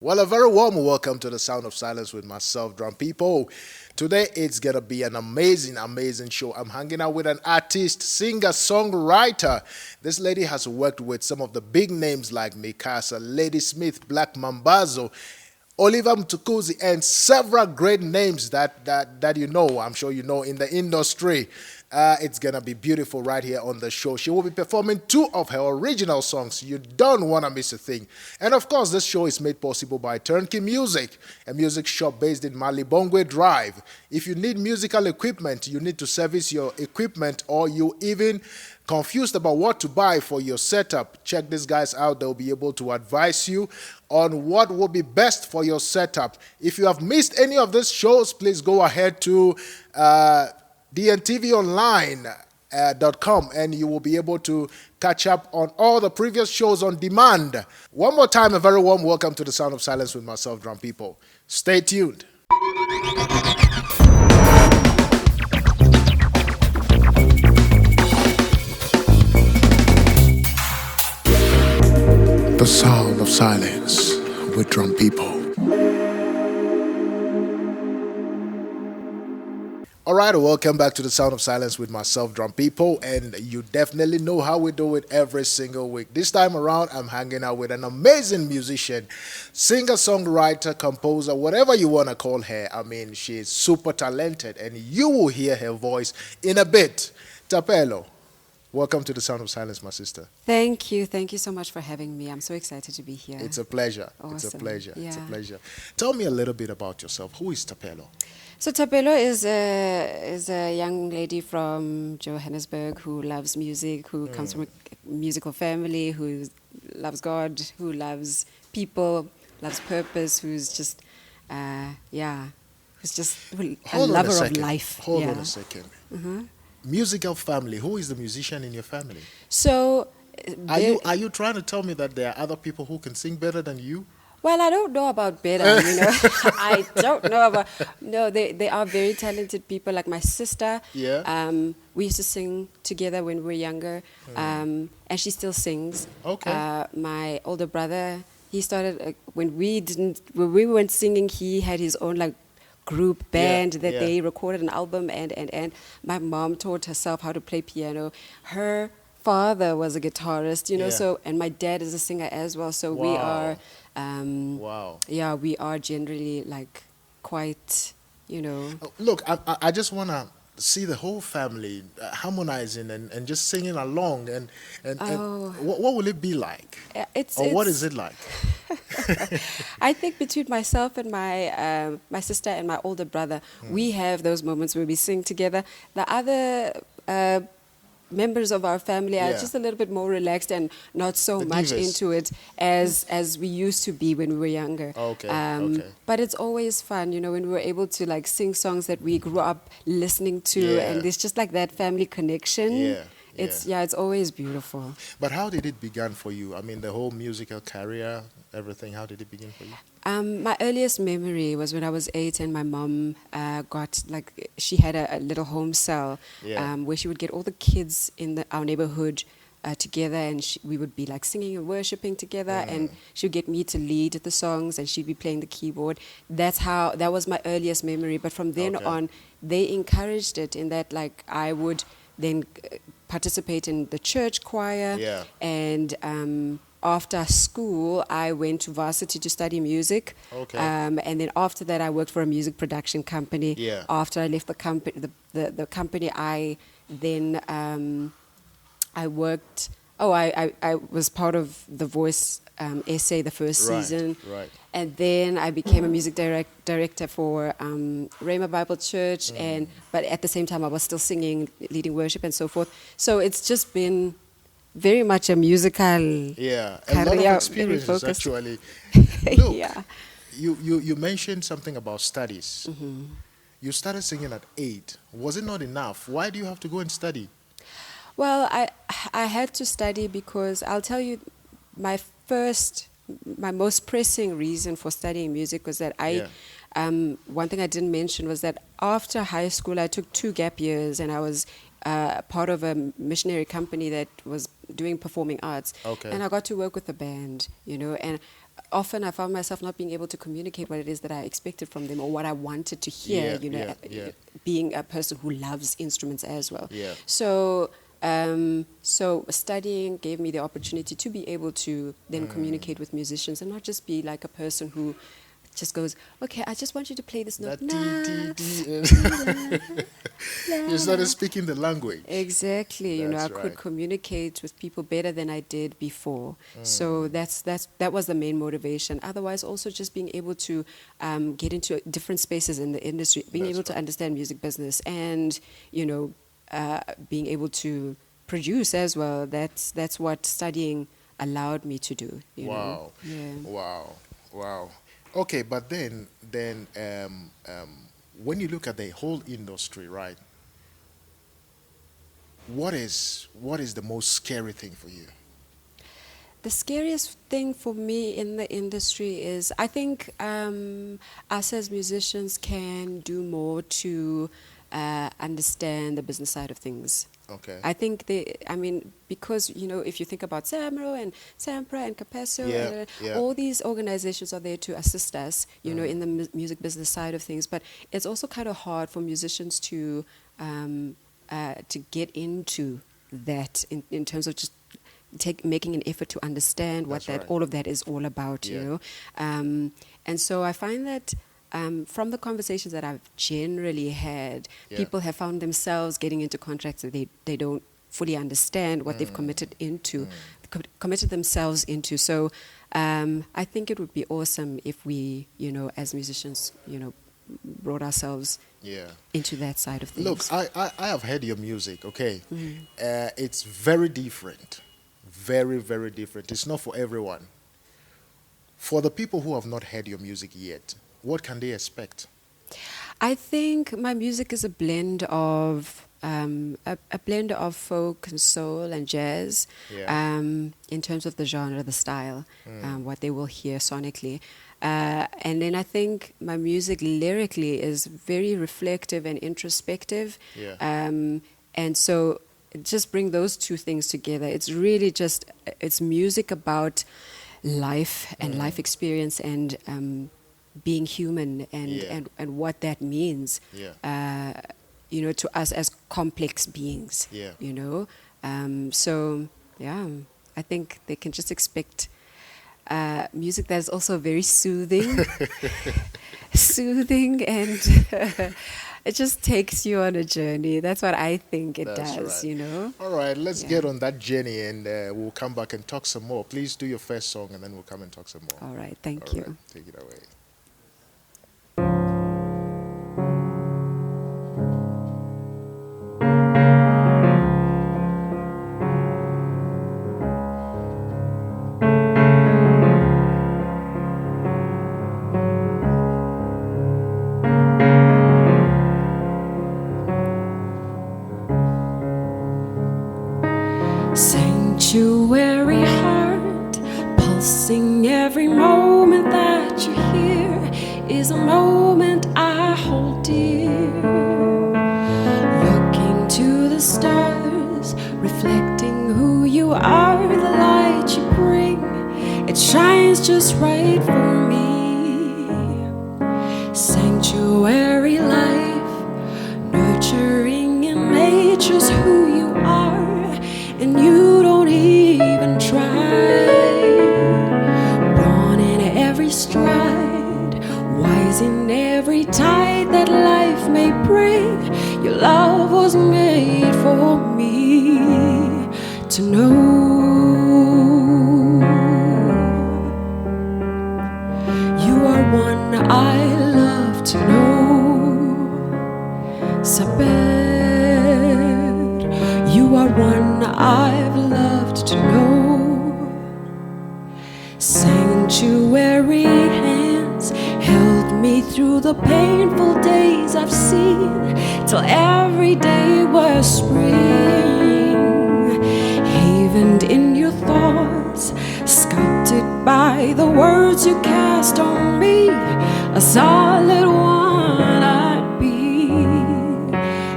Well, a very warm welcome to the Sound of Silence with myself, DrumPIPO. Today it's gonna be an amazing show. I'm hanging out with an artist, singer, songwriter. This lady has worked with some of the big names like Mikasa, Lady Smith, Black Mambazo, Oliver Mtukudzi, and several great names that you know, I'm sure you know, in the industry. It's gonna be beautiful right here on the show. She will be performing two of her original songs. You don't wanna miss a thing. And of course, this show is made possible by Turnkey Music, a music shop based in Malibongwe Drive. If you need musical equipment, you need to service your equipment, or you even confused about what to buy for your setup, check these guys out. They'll be able to advise you on what will be best for your setup. If you have missed any of these shows, please go ahead to DNTVonline.com and you will be able to catch up on all the previous shows on demand. One more time, a very warm welcome to the Sound of Silence with myself, DrumPIPO. Stay tuned. The Sound of Silence with DrumPIPO. All right, welcome back to the Sound of Silence with myself, DrumPIPO, and you definitely know how we do it every single week. This time around, I'm hanging out with an amazing musician, singer, songwriter, composer, whatever you want to call her. I mean, she's super talented, and you will hear her voice in a bit. Thapelo, welcome to the Sound of Silence, my sister. Thank you. Thank you so much for having me. I'm so excited to be here. It's a pleasure. Awesome. It's a pleasure. It's a Yeah. pleasure. Tell me a little bit about yourself. Who is Thapelo? So Thapelo is a young lady from Johannesburg who loves music, who comes from a musical family, who loves God, who loves people, loves purpose, who's just, a Hold on a lover of second. life. Hold yeah. on a second. Musical family. Who is the musician in your family? So, Are you trying to tell me that there are other people who can sing better than you? well, I don't know about better, I don't know about. No, they are very talented people. Like my sister. Yeah. We used to sing together when we were younger, and she still sings. Okay. My older brother, he started when we weren't singing. He had his own like group band that yeah. they recorded an album, and my mom taught herself how to play piano. Her father was a guitarist, Yeah. so, and my dad is a singer as well. So we Wow. are. Wow. Yeah, we are generally like quite, Look, I just want to see the whole family harmonizing and just singing along. And Oh. what will it be like? Or what is it like? I think between myself and my sister and my older brother, we have those moments where we sing together. The other members of our family are Yeah. just a little bit more relaxed and not so The much divas. into it as we used to be when we were younger. Okay, okay. But it's always fun, when we were able to like sing songs that we grew up listening to, Yeah. and there's just like that family connection. Yeah, It's always beautiful. But how did it begin for you? I mean, the whole musical career, everything, how did it begin for you? My earliest memory was when I was 8 and my mom she had a little home cell Yeah. where she would get all the kids in our neighborhood together, and we would be like singing and worshiping together, and she would get me to lead the songs and she'd be playing the keyboard. That was my earliest memory. But from then Okay. on, they encouraged it in that like I would then participate in the church choir. Yeah. And after school, I went to varsity to study music. Okay. And then after that, I worked for a music production company. Yeah. After I left the company, the company, I then I worked. I was part of The Voice essay the first Right, season. right. And then I became a music director for Rhema Bible Church. But at the same time, I was still singing, leading worship, and so forth. So it's just been very much a musical. Yeah, a lot of career, experiences very focused. actually. Look, Yeah. you mentioned something about studies. You started singing at 8. Was it not enough? Why do you have to go and study? Well, I had to study because I'll tell you, my most pressing reason for studying music was that one thing I didn't mention was that after high school I took 2 gap years, and I was part of a missionary company that was doing performing arts. Okay. And I got to work with the band, and often I found myself not being able to communicate what it is that I expected from them or what I wanted to hear, being a person who loves instruments as well. Yeah. So studying gave me the opportunity to be able to then communicate with musicians and not just be like a person who just goes, okay, I just want you to play this note. You started speaking the language. Exactly. I could communicate with people better than I did before. So that was the main motivation. Otherwise, also just being able to get into different spaces in the industry, being able to understand music business, and being able to produce as well. That's what studying allowed me to do. Wow. Yeah. Wow. Okay, but then when you look at the whole industry, right? What is the most scary thing for you? The scariest thing for me in the industry is I think us as musicians can do more to understand the business side of things. Okay. I think because, if you think about Samro and Sampra and Capasso, all these organizations are there to assist us, in the music business side of things. But it's also kind of hard for musicians to get into that in terms of just making an effort to understand what all of that is all about, And so I find that from the conversations that I've generally had, people have found themselves getting into contracts that they don't fully understand what they've committed themselves into. So I think it would be awesome if we, as musicians, brought ourselves into that side of things. Look, I have heard your music, okay? It's very different. Very, very different. It's not for everyone. For the people who have not heard your music yet, what can they expect? I think my music is a blend of folk and soul and jazz, in terms of the genre, the style, what they will hear sonically. And then I think my music lyrically is very reflective and introspective. And so just bring those two things together. It's really it's music about life and life experience and being human and what that means, to us as complex beings, So, I think they can just expect music that is also very soothing, and it just takes you on a journey. That's what I think it does, All right, let's get on that journey, and we'll come back and talk some more. Please do your first song, and then we'll come and talk some more. All right, thank you. Right, take it away. Sanctuary heart, pulsing every moment that you hear is a moment I hold dear. Looking to the stars, reflecting who you are, the light you bring, it shines just right for me. Sanctuary life, nurturing in nature's who you are. And you don't even try. Born in every stride, wise in every tide that life may bring. Your love was made for me to know. You are one I love to know. Saber. You are one I've loved to know. Sanctuary hands held me through the painful days I've seen, till every day was spring. Havened in your thoughts, sculpted by the words you cast on me, a solid one I'd be.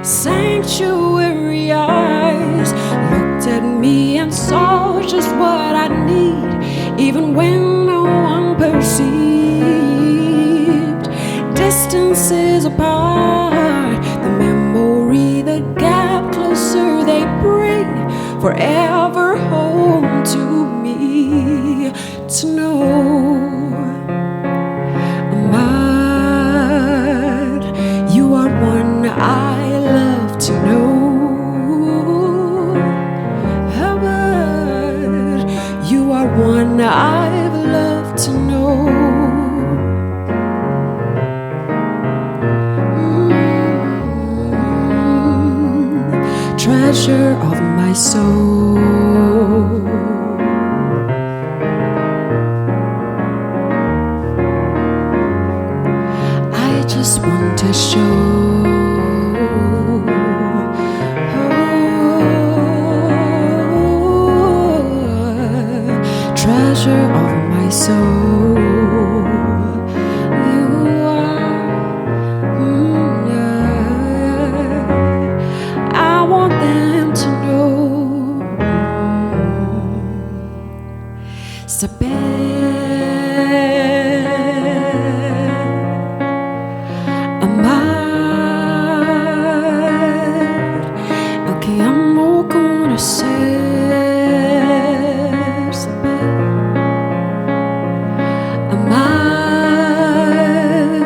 Sanctuary eyes looked at me and saw just what I need, even when no one pieces apart. The memory, the gap closer they bring forever home to me. To know Ahmad, you are one I love to know. Ahmad, you are one I've loved to know. Treasure of my soul. I just want to show treasure of my soul. You are, yeah. I want them to know. Ahmad, okay, I'm all gonna say Ahmad,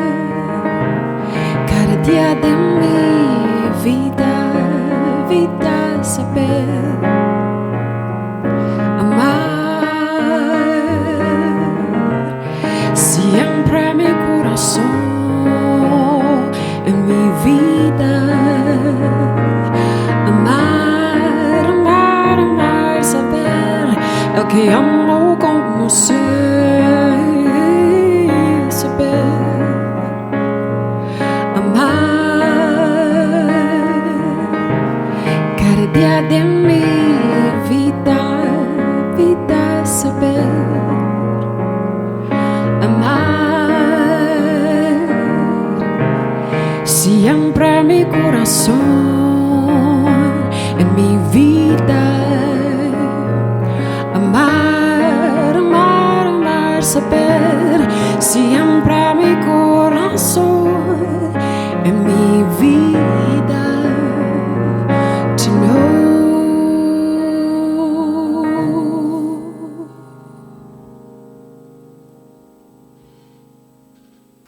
cada dia de mi vida, vida saber. Siempre mi corazón en mi vida. Amar, amar, amar, saber el que amo conocer, saber. Amar cada día de mi vida, vida saber. Siempre mi corazón en mi vida. Amar, amar, amar, saber. Siempre mi corazón en mi vida. To know.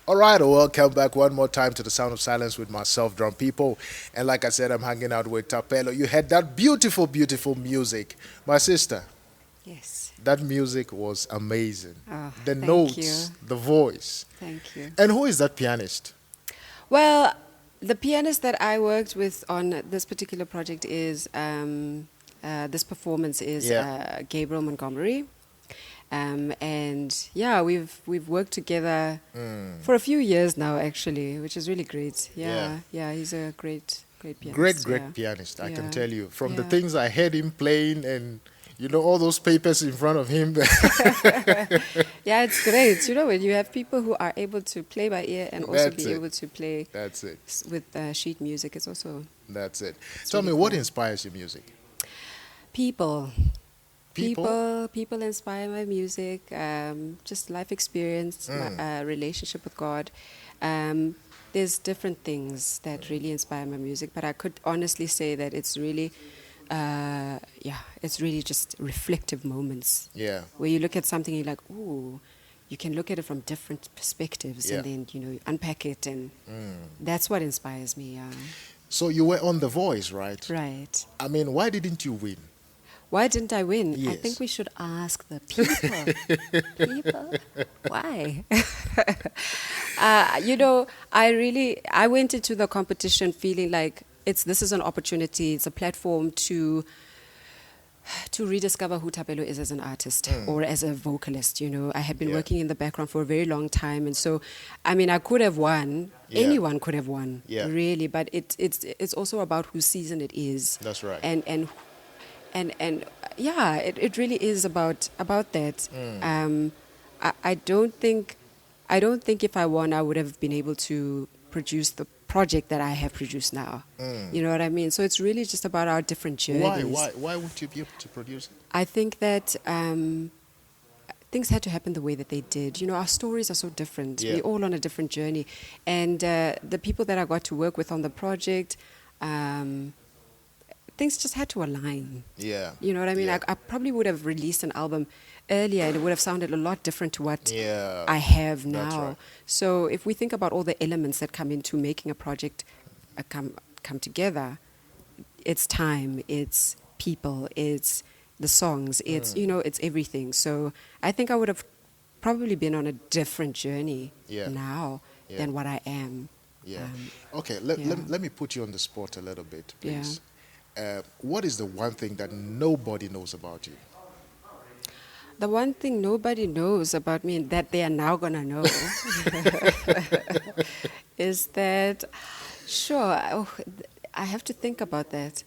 All right, welcome back one more time to the Sound of Silence with myself, DrumPIPO. And like I said, I'm hanging out with Thapelo. You had that beautiful, beautiful music. My sister, Yes. that music was amazing. Oh, The thank notes, you. the voice. Thank you. And who is that pianist? Well, the pianist that I worked with on this particular project is, this performance is Yeah. Gabriel Montgomery. And yeah, we've worked together for a few years now, actually, which is really great. Yeah, he's a great pianist. Great yeah. pianist, I can Yeah. tell you. From the Yeah. things I heard him playing and, you know, all those papers in front of him. Yeah, it's great. You know, when you have people who are able to play by ear and also That's be it. able to play That's it. with sheet music, it's also That's it. Tell me, really what cool. inspires your music? people. People? People inspire my music. Just life experience, my, relationship with God. There's different things that really inspire my music, but I could honestly say that it's really, it's really just reflective moments. Yeah. Where you look at something, you're like, ooh, you can look at it from different perspectives, Yeah. and then you unpack it, and that's what inspires me. So you were on The Voice, right? Right. I mean, why didn't you win? Why didn't I win? I Yes. think we should ask the people. People? Why? I went into the competition feeling like this is an opportunity, it's a platform to rediscover who Thapelo is as an artist or as a vocalist. You know, I had been working in the background for a very long time, and so, I mean, I could have won. Yeah. Anyone could have won, Yeah. really. But it's also about whose season it is. That's right. And yeah, it really is about that. I don't think if I won, I would have been able to produce the project that I have produced now. You know what I mean? So it's really just about our different journeys. Why would you be able to produce it? I think that things had to happen the way that they did. Our stories are so different. Yeah. We're all on a different journey. And the people that I got to work with on the project, things just had to align. Yeah. You know what I mean? Yeah. I probably would have released an album earlier and it would have sounded a lot different to what Yeah. I have now. That's right. So if we think about all the elements that come into making a project come together, it's time, it's people, it's the songs, it's it's everything. So I think I would have probably been on a different journey now than what I am. Yeah. Okay, let me put you on the spot a little bit, please. What is the one thing that nobody knows about you? The one thing nobody knows about me and that they are now going to know is that, I have to think about that.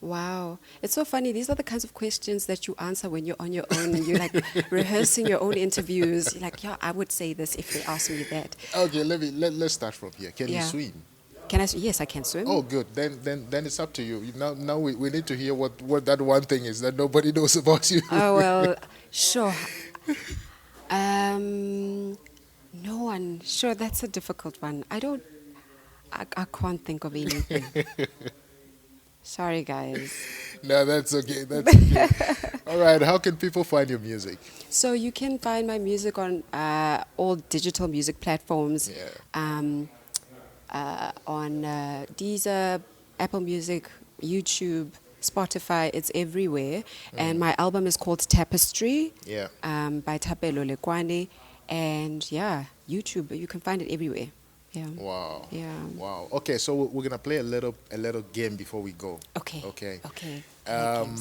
Wow. It's so funny. These are the kinds of questions that you answer when you're on your own and you're like rehearsing your own interviews. You're like, I would say this if they asked me that. Okay, let's start from here. Can you swim? Yes, I can swim. Oh, good. Then it's up to you. Now we need to hear what that one thing is that nobody knows about you. Oh, well, sure. No one. Sure, that's a difficult one. I can't think of anything. Sorry, guys. No, that's okay. That's okay. All right. How can people find your music? So you can find my music on all digital music platforms. On Deezer, Apple Music, YouTube, Spotify. It's everywhere. And my album is called Tapestry. By Thapelo Lekoane. And YouTube. You can find it everywhere. Yeah. Wow. Yeah. Wow. Okay, so we're gonna play a little game before we go. Okay. Okay. Okay. I'm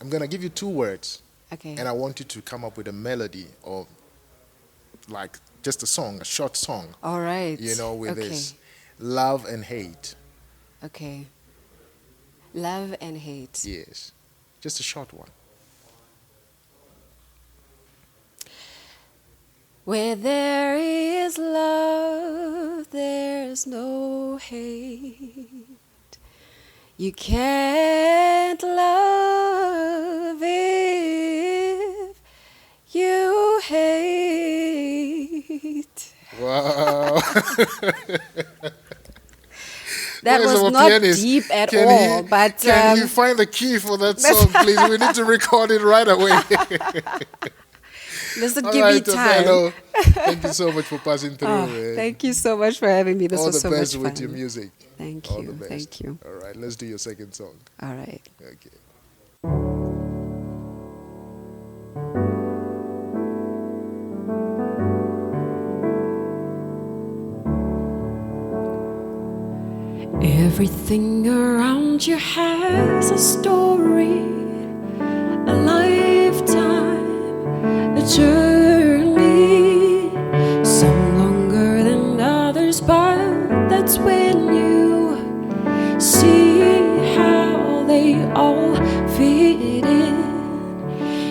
gonna give you 2 words. Okay. And I want you to come up with a melody or like just a song, a short song. All right. With this. Love and hate. Okay. Love and hate. Yes. Just a short one. Where there is love, there's no hate. You can't love if you hate. Wow. That was not pianist? deep at all, but... Can you find the key for that song, please? We need to record it right away. Listen, give me time. Thapelo, thank you so much for passing through. Thank you so much for having me. This was so much fun. All the best with your music. Thank All you. the best. Thank you. All right, let's do your second song. All right. Okay. Everything around you has a story, a lifetime, a journey, some longer than others, but that's when you see how they all fit in.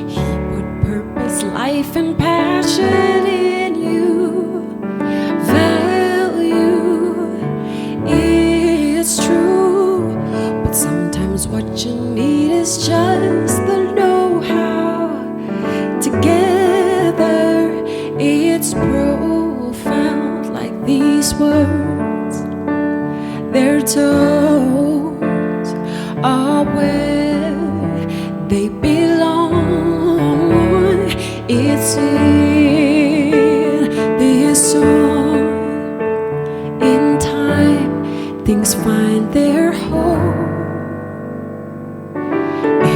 He put purpose, life, and passion in you. It's true, but sometimes what you need is just the know-how. Together, it's profound, like these words. Their tones are where they belong. It's in this song. In time, things find their home.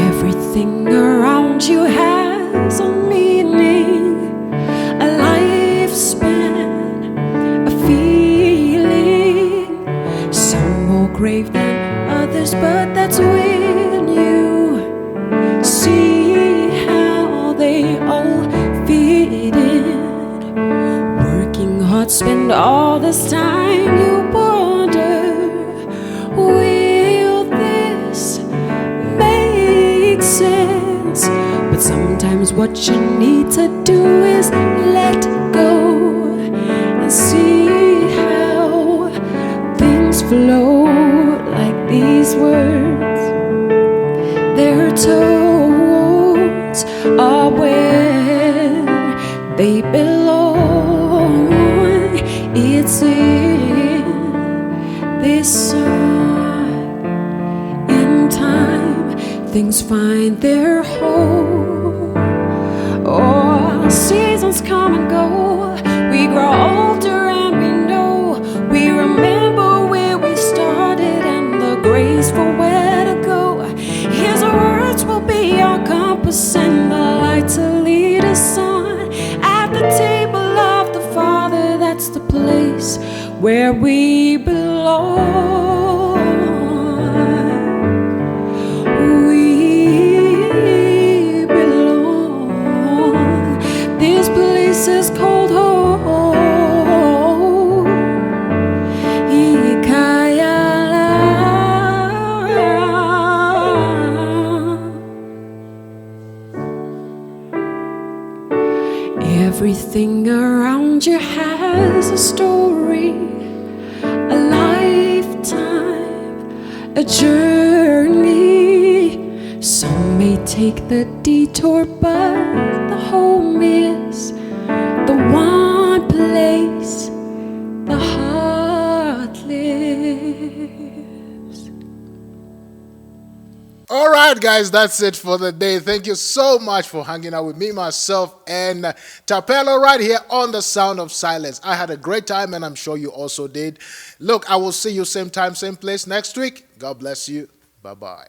Everything around you has a meaning, a lifespan, a feeling. Some more grave than others, but that's when you see how they all fit in. Working hard, spend all this time, you wonder, will this make sense? But sometimes what you need to do is let go and see how things flow, like these words. They're toes are where they belong. It's in this song. In time, things find their home. Oh, seasons come and go. We grow older and we know. We remember where we started and the grace for where to go. His words will be our compass and the light to lead us on. At the table of the Father, that's the place where we belong. We belong. This place is called home. Everything around you has a story, a lifetime, a journey. Some may take the detour, but the home is the one place the heart lives. All right, guys, that's it for the day. Thank you so much for hanging out with me, myself, and Thapelo right here on The Sound of Silence. I had a great time, and I'm sure you also did. Look, I will see you same time, same place next week. God bless you. Bye-bye.